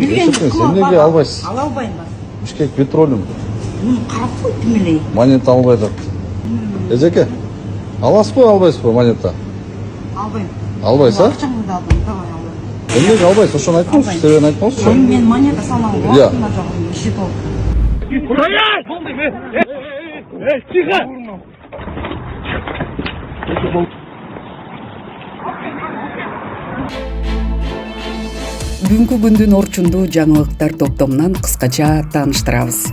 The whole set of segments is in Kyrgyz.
Сен неге албайсыз? Ала албайм ба. Бишкек петролиум. Карап кой тимелей. Монета албай жатат. Эжеке, аласыз ба, албайсыз ба монета? Албайм. Албайсыз, а? Акчаңды да алдым, давай албайм. Сен неге албайсыз? Ошону айтыңызчы, себебин айтыңызчы. Мен монета салам, Я. вакытында жок, иши толук. Стоять! Тихо! Бүгүнкү күндүн орчундуу жаңылыктар топтомунан кыскача тааныштырабыз.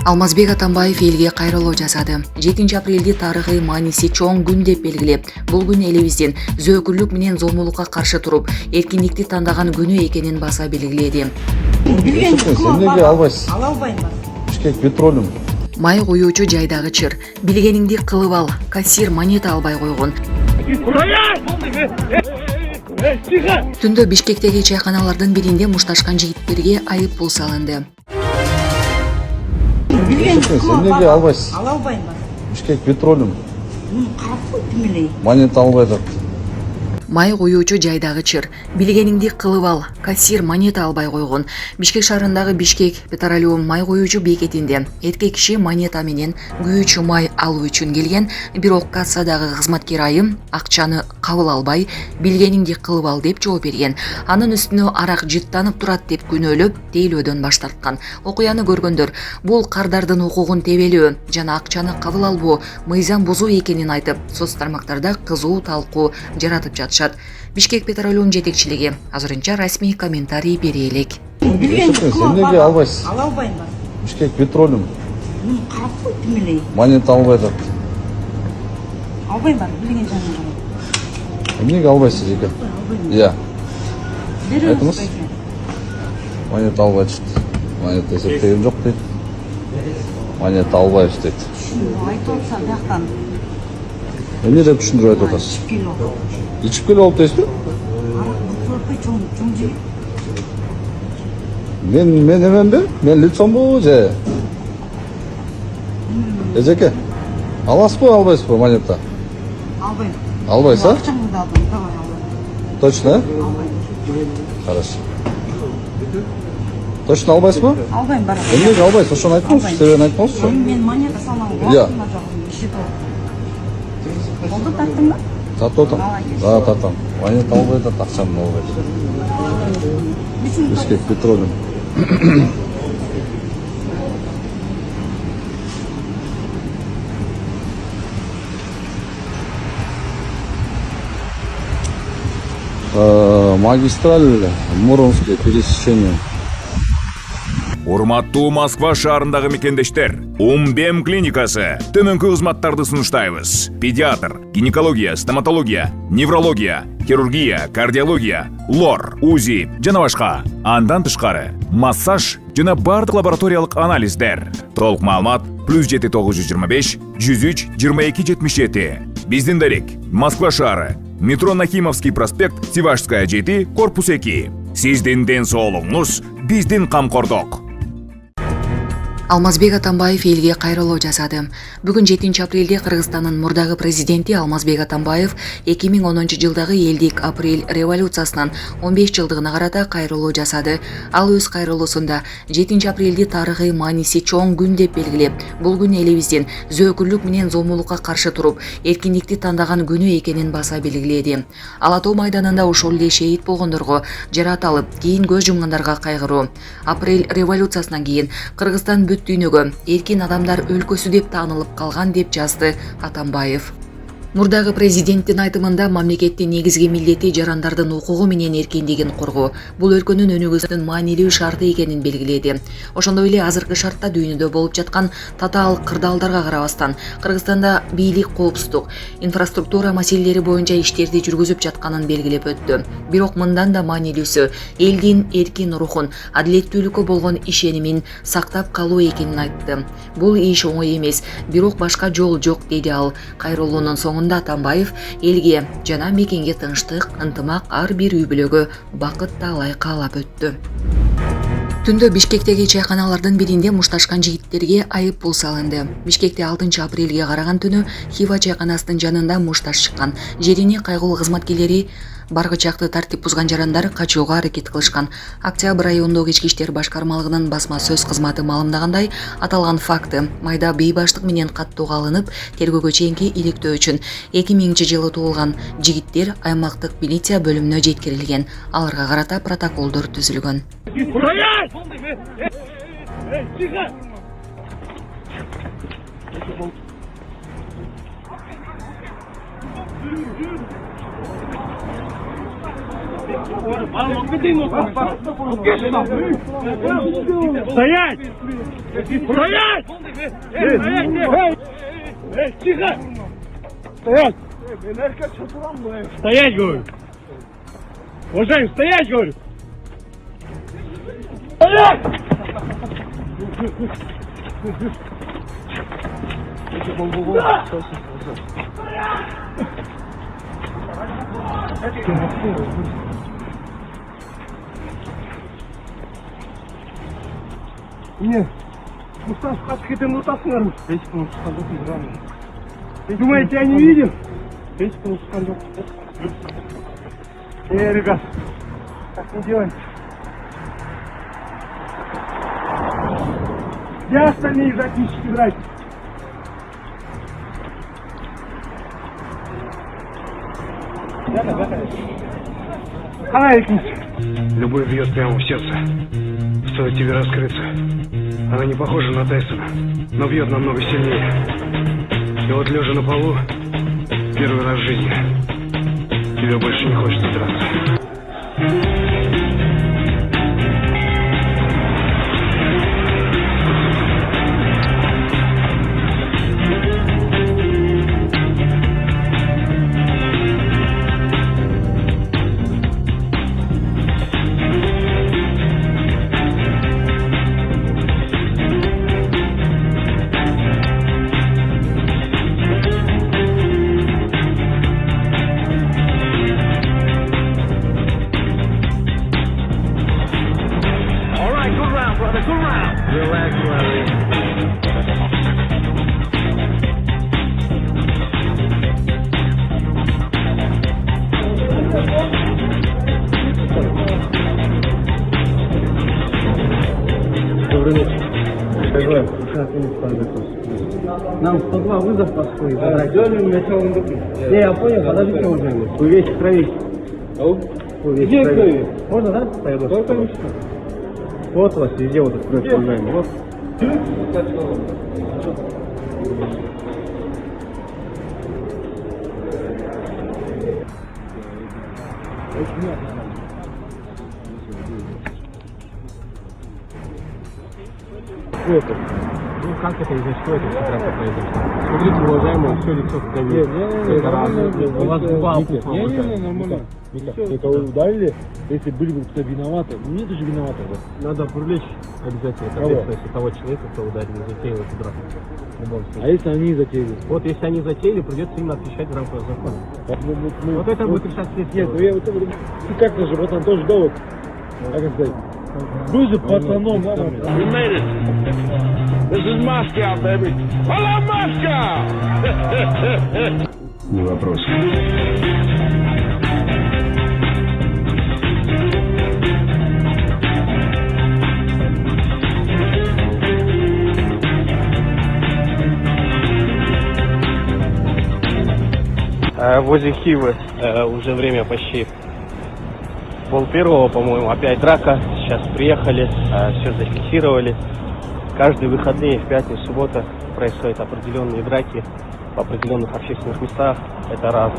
Алмазбек Атамбаев элге кайрылуу жасады. 7 апрелди тарыхый мааниси чоң күн деп белгилеп, бул күн элибиздин зөөкүрлүк менен зомбулукка каршы туруп, эркиндикти тандаган күнү экенин баса белгиледи. Сен неге албайсыз? Ала албайм ба. Бишкек петролиум. Май куюучу жайдагы чыр. Билгениңди кылып ал. Кассир монета албай койгон. Тихо! Түндө Бишкектеги чайканалардын биринде мушташкан жигиттерге айып пул салынды. Сен неге албайсыз? Ала албайм ба. Бишкек петролиум. Карап кой тимелей. Монета албай жатат. Май куюучу жайдагы чыр. Билгениңди кылып ал. Кассир монета албай койгон. Бишкек шаарындагы Бишкек Петролиум май куюучу бекетинде эркек киши монета менен күйүүчү май алуу үчүн келген, бирок кассадагы кызматкер айым акчаны кабыл албай, билгениңди кылып ал деп жооп берген. Анын үстүнө арак жыттанып турат деп күнөөлөп, тейлөөдөн баш тарткан. Окуяны көргөндөр бул кардардын укугун тебелөө жана акчаны кабыл албоо мыйзам бузуу экенин айтып, соц тармактарда кызуу талкуу жаратып жатышат. Бишкек Петролиум жетекчилиги азырынча расмий комментарий бере элек. Сен неге албайсыз? Ала албайм ба. Бишкек петролиум. Карап кой тимелей. Монета албай жатат. Албайм ба, билген жанына. Эмнеге албайсыз эжеке? Я. Айтыңыз. Монета албай чыкты. Монета эсептеген жок дейт. Монета албайбыз дейт. Айтып атса бияктан Эмне деп түшүндүрүп айтып атасыз? 2 кило. Ичип келип алып дейсизби? Арак бутылкы чоң жигит. Мен эменби? Мен лицомбу же? Эжеке, аласызбы, албайсызбы монета? Албайм. Албайсыз, а? Акчаңды да алдым, давай албайм. Точно, а? Албайм. Хорошо. Точно албайсызбы? Албайм бара. Эмнеге албайсыз? Ошону айтыңызчы, себебин айтыңызчы. Мен монета салам, Я. вакытында жок, иши толук. Болду, тарттың ба? Тартып отам. Да, тартам. Монета албай да акчамды албайт. Бишкек петролиум. Магистраль Муромское пересечение. Урматтуу Москва шаарындагы мекендештер, Умбем клиникасы төмөнкү кызматтарды сунуштайбыз. Педиатр, гинекология, стоматология, неврология, хирургия, кардиология, лор, УЗИ жана башка. Андан тышкары массаж жана бардык лабораториялык анализдер. Толук маалымат +7 925 103 22 77. Биздин дарек Москва шаары, метро Нахимовский проспект, Сивашская 7, корпус 2. Сиздин ден соолугуңуз биздин камкордук. Алмазбек Атамбаев элге кайрылуу жасады. Бүгүн 7 апрелде Кыргызстандын мурдагы президенти Алмазбек Атамбаев 2010 жылдагы элдик апрель революциясынын 15 жылдыгына карата кайрылуу жасады. Ал өз кайрылуусунда 7 апрелди тарыхый мааниси чоң күн деп белгилеп, бул күн элибиздин зөөкүрлүк менен зомбулукка каршы туруп, эркиндикти тандаган күнү экенин баса белгиледи. Ала Тоо майданында ошол эле шейит болгондорго жарат алып, кийин көз жумгандарга кайгыруу. Апрель революциясынан кийин Кыргызстан бүт дүйнөгө эркин адамдар өлкөсү деп таанылып калган деп жазды Атамбаев. Мурдагы президенттин айтымында мамлекеттин негизги милдети жарандардын укугу менен эркиндигин коргоо. Бул өлкөнүн өнүгүүсүнүн маанилүү шарты экенин белгиледи. Ошондой эле азыркы шартта дүйнөдө болуп жаткан татаал кырдаалдарга карабастан, Кыргызстанда бийлик, коопсуздук, инфраструктура маселелери боюнча иштерди жүргүзүп жатканын белгилеп өттү. Бирок мындан да маанилүүсү элдин эркин рухун, адилеттүүлүккө болгон ишенимин сактап калуу экенин айтты. Бул иш оңой эмес, бирок башка жол жок, деди ал. Кайрылуунун соңунда Атамбаев элге жана мекенге тынчтык, ынтымак, ар бир үй бүлөгө бакыт таалай каалап өттү. Түндө Бишкектеги чайканалардын биринде мушташкан жигиттерге айып пул салынды. Бишкекте 6 апрелге караган түнү Хива чайканасынын жанында мушташ чыккан. Жерине кайгылуу кызматкерлери Баргычакты тартип бузган жарандар качууга аракет кылышкан. Октябрь райондогу ички иштер башкармалыгынын басма сөз кызматы маалымдагандай, аталган факты майда бейбаштык менен каттууга алынып, тергөөгө чейинки иликтөө үчүн 2000-жылы туулган жигиттер аймактык милиция бөлүмүнө жеткирилген. Аларга карата протоколдор түзүлгөн. Стоять! Тихо! Стоять! Стоять! Тихо! Стоять! Стоять, говорю! Уважаемый, стоять, говорю! Стоять! Нет, Мустаф, как ты нутасың? Думаете, я не видел? Ребят, так не делаем. Где остальные зачистки, братья? Любовь бьет прямо в сердце. Стоит тебе раскрыться. Она не похожа на Тайсона, но бьет намного сильнее. И вот лежа на полу, первый раз в жизни, тебе больше не хочется драться. Нам 102 вызов подходит. Не, я понял, подождите, уважаемый. Вы весь в крови. Где крови? Можно, да? Поеду. Вот у вас везде вот этот кровь, уважаемый. Вот. Что это? Ну как это из-за что это произошло? Смотрите, уважаемый, все лицо в крови. Это раз. У вас губа опухла. Не, нормально. Это вы ударили, если были бы кто виноваты. Нет же виноватого. Надо привлечь обязательно ответственность того человека, кто ударил, затеял эту драку. А если они затеяли? Вот если они затеяли, придется им отвечать в рамках закона. Вот это будет решать следствие. Нет, ты как-то же, вот он тоже довод. Как сказать? Вы же пацаном. We made it. This is Moscow, baby. Hello, Moscow! Не вопрос. Возле Хивы уже время почти 12:30, по-моему, опять драка. Сейчас приехали, все зафиксировали. Каждые выходные, в пятницу, в субботу происходят определенные драки в определенных общественных местах. Это раз.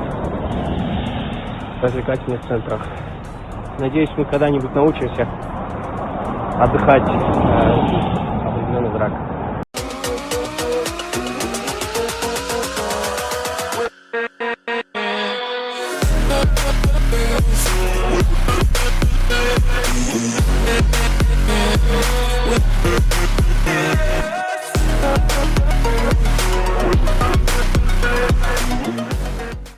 В развлекательных центрах. Надеюсь, мы когда-нибудь научимся отдыхать в определенных драках.